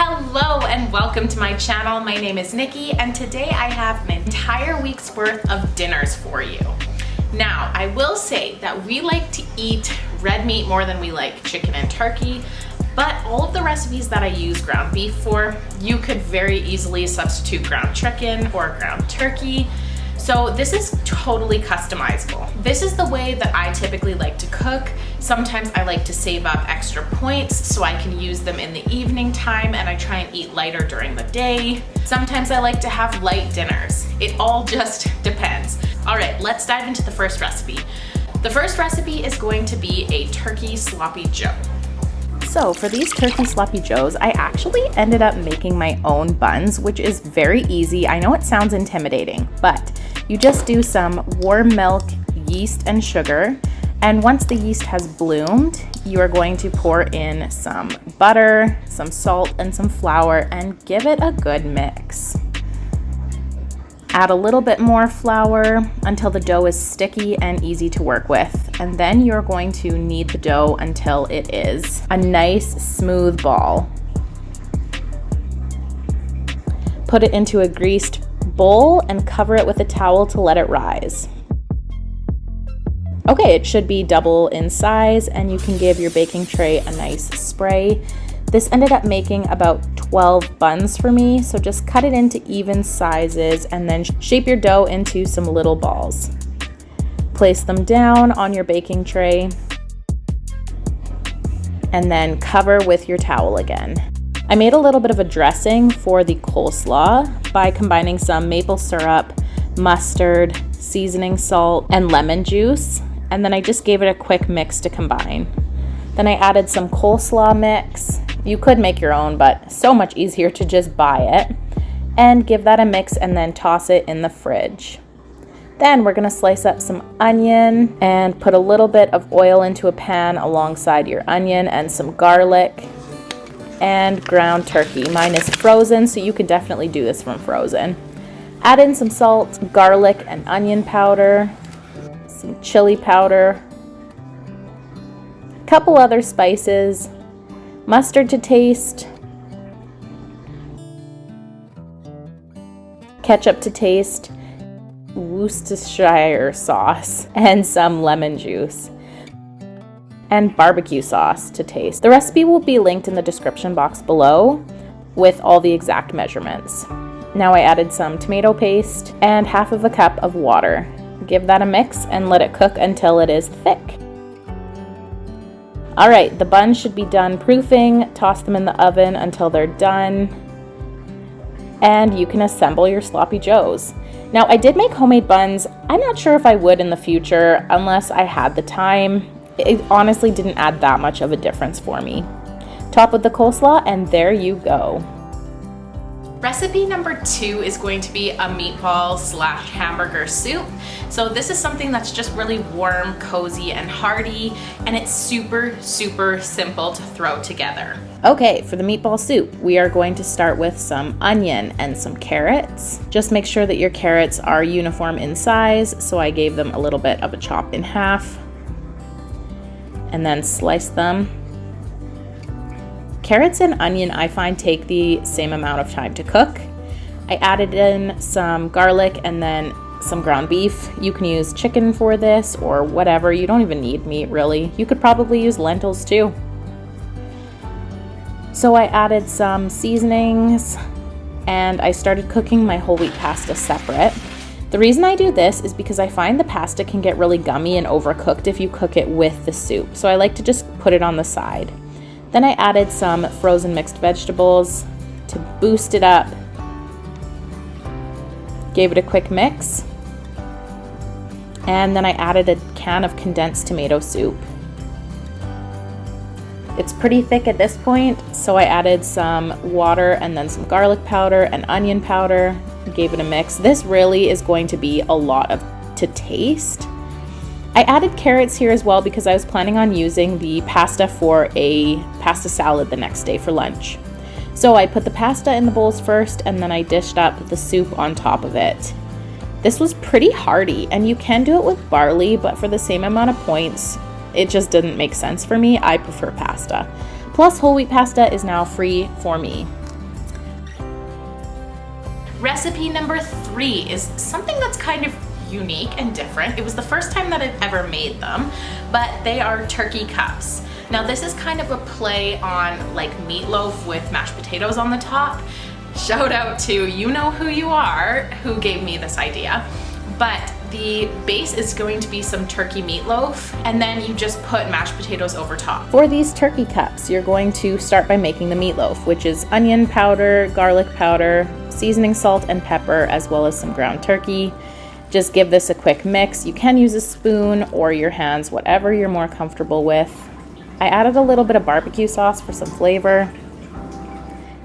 Hello and welcome to my channel. My name is Nikki and today I have an entire week's worth of dinners for you. Now, I will say that we like to eat red meat more than we like chicken and turkey, but all of the recipes that I use ground beef for, you could very easily substitute ground chicken or ground turkey. So this is totally customizable. This is the way that I typically like to cook. Sometimes I like to save up extra points so I can use them in the evening time and I try and eat lighter during the day. Sometimes I like to have light dinners. It all just depends. All right, let's dive into the first recipe. The first recipe is going to be a turkey sloppy joe. So for these turkey sloppy joes, I actually ended up making my own buns, which is very easy. I know it sounds intimidating, but you just do some warm milk, yeast, and sugar. And once the yeast has bloomed, you are going to pour in some butter, some salt, and some flour and give it a good mix. Add a little bit more flour until the dough is sticky and easy to work with. And then you're going to knead the dough until it is a nice smooth ball. Put it into a greased bowl and cover it with a towel to let it rise. Okay, it should be double in size and you can give your baking tray a nice spray. This ended up making about 12 buns for me, so just cut it into even sizes and then shape your dough into some little balls. Place them down on your baking tray and then cover with your towel again. I made a little bit of a dressing for the coleslaw by combining some maple syrup, mustard, seasoning salt, and lemon juice, and then I just gave it a quick mix to combine. Then I added some coleslaw mix. You could make your own, but so much easier to just buy it. And give that a mix and then toss it in the fridge. Then we're gonna slice up some onion and put a little bit of oil into a pan alongside your onion and some garlic and ground turkey. Mine is frozen, so you can definitely do this from frozen. Add in some salt, garlic and onion powder, some chili powder, a couple other spices, mustard to taste, ketchup to taste, Worcestershire sauce, and some lemon juice, and barbecue sauce to taste. The recipe will be linked in the description box below with all the exact measurements. Now I added some tomato paste and half of a cup of water. Give that a mix and let it cook until it is thick. All right, the buns should be done proofing. Toss them in the oven until they're done. And you can assemble your sloppy joes. Now, I did make homemade buns. I'm not sure if I would in the future unless I had the time. It honestly didn't add that much of a difference for me. Top with the coleslaw, and there you go. Recipe number 2 is going to be a meatball / hamburger soup. So this is something that's just really warm, cozy, and hearty, and it's super, super simple to throw together. Okay, for the meatball soup, we are going to start with some onion and some carrots. Just make sure that your carrots are uniform in size, so I gave them a little bit of a chop in half, and then slice them. Carrots and onion, I find, take the same amount of time to cook. I added in some garlic and then some ground beef. You can use chicken for this or whatever. You don't even need meat, really. You could probably use lentils too. So I added some seasonings and I started cooking my whole wheat pasta separate. The reason I do this is because I find the pasta can get really gummy and overcooked if you cook it with the soup. So I like to just put it on the side. Then I added some frozen mixed vegetables to boost it up. Gave it a quick mix. And then I added a can of condensed tomato soup. It's pretty thick at this point, so I added some water and then some garlic powder and onion powder. Gave it a mix. This really is going to be a lot to taste. I added carrots here as well because I was planning on using the pasta for a pasta salad the next day for lunch. So I put the pasta in the bowls first and then I dished up the soup on top of it. This was pretty hearty and you can do it with barley, but for the same amount of points, it just didn't make sense for me. I prefer pasta. Plus, whole wheat pasta is now free for me. Recipe number 3 is something that's kind of unique and different. It was the first time that I've ever made them, but they are turkey cups. Now this is kind of a play on like meatloaf with mashed potatoes on the top. Shout out to you know who you are who gave me this idea. But the base is going to be some turkey meatloaf, and then you just put mashed potatoes over top. For these turkey cups, you're going to start by making the meatloaf, which is onion powder, garlic powder, seasoning salt and pepper, as well as some ground turkey. Just give this a quick mix. You can use a spoon or your hands, whatever you're more comfortable with. I added a little bit of barbecue sauce for some flavor,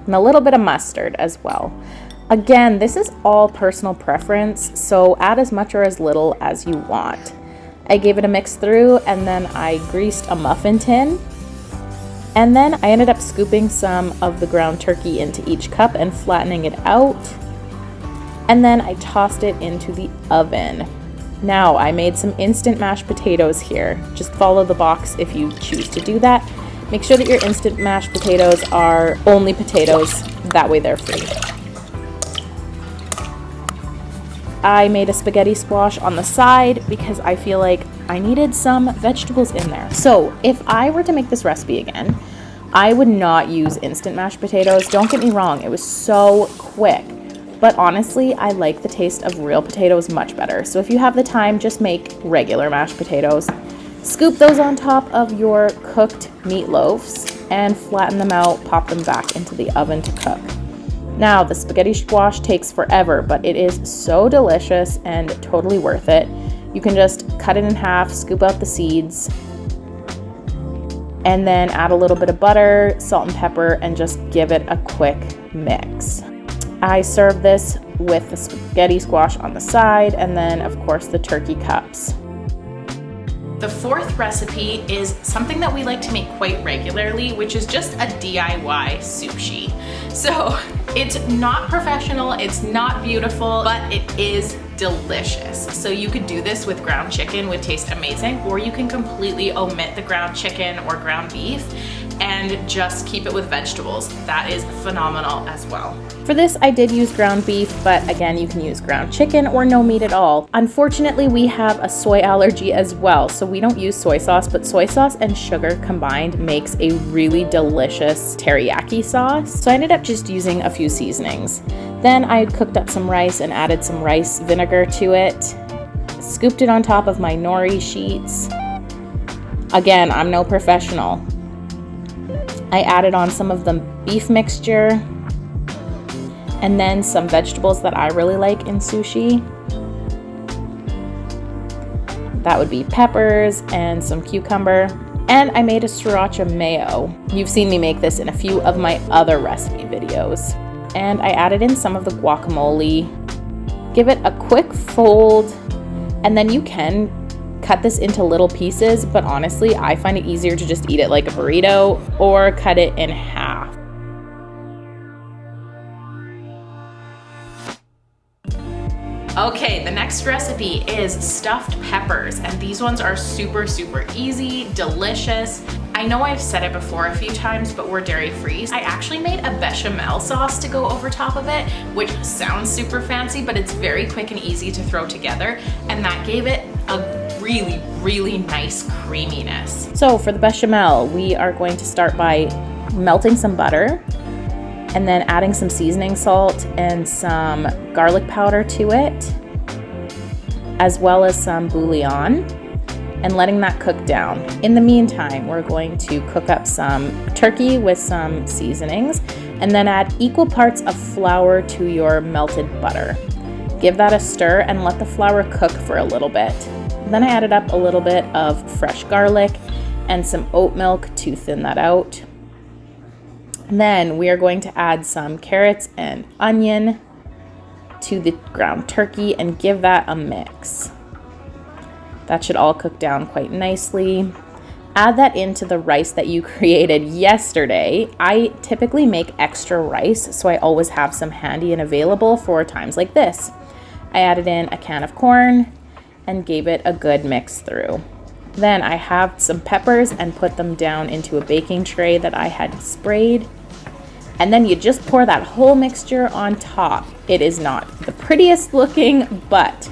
and a little bit of mustard as well. Again, this is all personal preference, so add as much or as little as you want. I gave it a mix through, and then I greased a muffin tin. And then I ended up scooping some of the ground turkey into each cup and flattening it out. And then I tossed it into the oven. Now I made some instant mashed potatoes here. Just follow the box if you choose to do that. Make sure that your instant mashed potatoes are only potatoes, that way they're free. I made a spaghetti squash on the side because I feel like I needed some vegetables in there. So if I were to make this recipe again, I would not use instant mashed potatoes. Don't get me wrong, it was so quick. But honestly, I like the taste of real potatoes much better. So if you have the time, just make regular mashed potatoes. Scoop those on top of your cooked meatloaves and flatten them out, pop them back into the oven to cook. Now, the spaghetti squash takes forever, but it is so delicious and totally worth it. You can just cut it in half, scoop out the seeds, and then add a little bit of butter, salt and pepper, and just give it a quick mix. I serve this with the spaghetti squash on the side, and then, of course, the turkey cups. The 4th recipe is something that we like to make quite regularly, which is just a DIY sushi. So it's not professional, it's not beautiful, but it is delicious. So you could do this with ground chicken, would taste amazing, or you can completely omit the ground chicken or ground beef and just keep it with vegetables. That is phenomenal as well. For this, I did use ground beef, but again, you can use ground chicken or no meat at all. Unfortunately, we have a soy allergy as well, so we don't use soy sauce, but soy sauce and sugar combined makes a really delicious teriyaki sauce. So I ended up just using a few seasonings. Then I cooked up some rice and added some rice vinegar to it, scooped it on top of my nori sheets. Again, I'm no professional. I added on some of the beef mixture and then some vegetables that I really like in sushi. That would be peppers and some cucumber. And I made a sriracha mayo. You've seen me make this in a few of my other recipe videos. And I added in some of the guacamole. Give it a quick fold, and then you can cut this into little pieces, but honestly, I find it easier to just eat it like a burrito or cut it in half. Okay, the next recipe is stuffed peppers, and these ones are super easy, delicious. I know I've said it before a few times, but we're dairy-free. I actually made a bechamel sauce to go over top of it, which sounds super fancy, but it's very quick and easy to throw together, and that gave it a really nice creaminess. So for the bechamel, we are going to start by melting some butter and then adding some seasoning salt and some garlic powder to it, as well as some bouillon, and letting that cook down. In the meantime, we're going to cook up some turkey with some seasonings and then add equal parts of flour to your melted butter. Give that a stir and let the flour cook for a little bit. Then I added up a little bit of fresh garlic and some oat milk to thin that out. And then we are going to add some carrots and onion to the ground turkey and give that a mix. That should all cook down quite nicely. Add that into the rice that you created yesterday. I typically make extra rice, so I always have some handy and available for times like this. I added in a can of corn and gave it a good mix through. Then I have some peppers and put them down into a baking tray that I had sprayed. And then you just pour that whole mixture on top. It is not the prettiest looking, but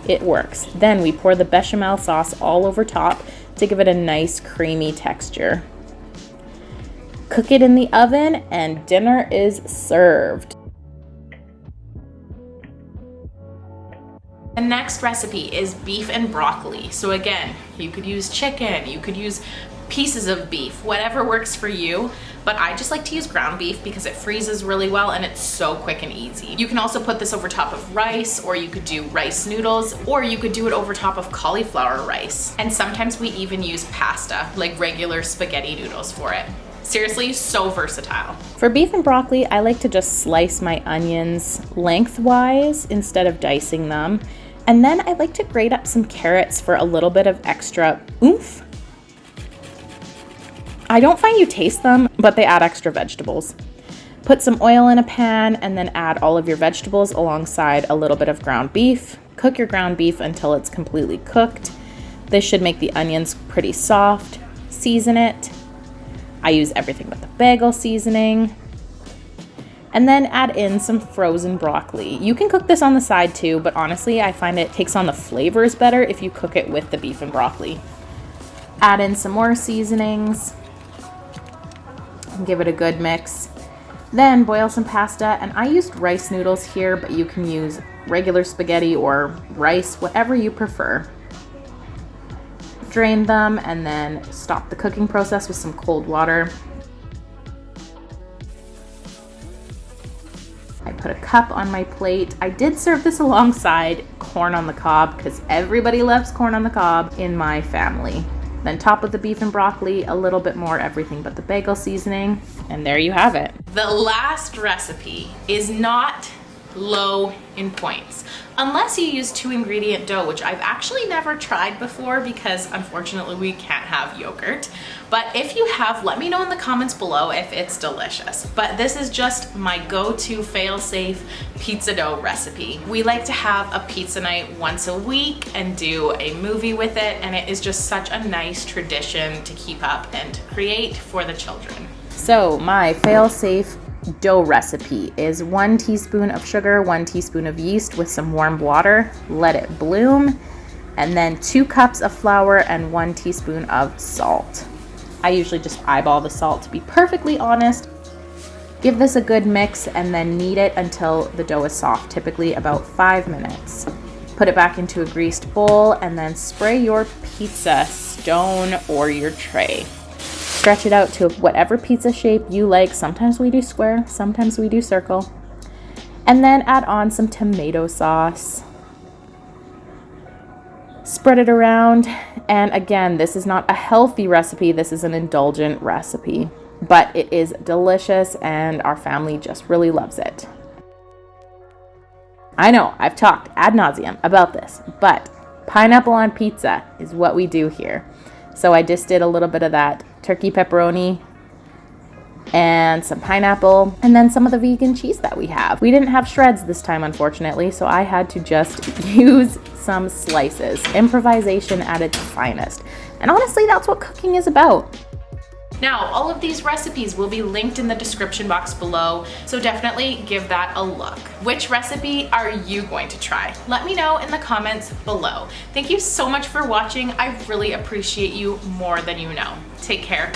it works. Then we pour the bechamel sauce all over top to give it a nice creamy texture. Cook it in the oven and dinner is served. The next recipe is beef and broccoli. So again, you could use chicken, you could use pieces of beef, whatever works for you. But I just like to use ground beef because it freezes really well and it's so quick and easy. You can also put this over top of rice, or you could do rice noodles, or you could do it over top of cauliflower rice. And sometimes we even use pasta, like regular spaghetti noodles for it. Seriously, so versatile. For beef and broccoli, I like to just slice my onions lengthwise instead of dicing them. And then I like to grate up some carrots for a little bit of extra oomph. I don't find you taste them, but they add extra vegetables. Put some oil in a pan and then add all of your vegetables alongside a little bit of ground beef. Cook your ground beef until it's completely cooked. This should make the onions pretty soft. Season it. I use everything but the bagel seasoning. And then add in some frozen broccoli. You can cook this on the side too, but honestly, I find it takes on the flavors better if you cook it with the beef and broccoli. Add in some more seasonings. Give it a good mix. Then boil some pasta, and I used rice noodles here, but you can use regular spaghetti or rice, whatever you prefer. Drain them and then stop the cooking process with some cold water. I put a cup on my plate. I did serve this alongside corn on the cob because everybody loves corn on the cob in my family. Then top with the beef and broccoli, a little bit more everything but the bagel seasoning, and there you have it. The last recipe is not low in points, unless you use 2-ingredient dough, which I've actually never tried before because unfortunately we can't have yogurt. But if you have, let me know in the comments below if it's delicious. But this is just my go-to fail-safe pizza dough recipe. We like to have a pizza night once a week and do a movie with it, and it is just such a nice tradition to keep up and create for the children. So my fail-safe dough recipe is 1 teaspoon of sugar, 1 teaspoon of yeast with some warm water, let it bloom, and then 2 cups of flour and 1 teaspoon of salt. I usually just eyeball the salt to be perfectly honest. Give this a good mix and then knead it until the dough is soft, typically about 5 minutes. Put it back into a greased bowl and then spray your pizza stone or your tray. Stretch it out to whatever pizza shape you like. Sometimes we do square, sometimes we do circle. And then add on some tomato sauce. Spread it around. And again, this is not a healthy recipe. This is an indulgent recipe, but it is delicious and our family just really loves it. I know I've talked ad nauseum about this, but pineapple on pizza is what we do here. So I just did a little bit of that turkey pepperoni and some pineapple and then some of the vegan cheese that we have. We didn't have shreds this time, unfortunately, so I had to just use some slices. Improvisation at its finest. And honestly, that's what cooking is about. Now, all of these recipes will be linked in the description box below, so definitely give that a look. Which recipe are you going to try? Let me know in the comments below. Thank you so much for watching. I really appreciate you more than you know. Take care.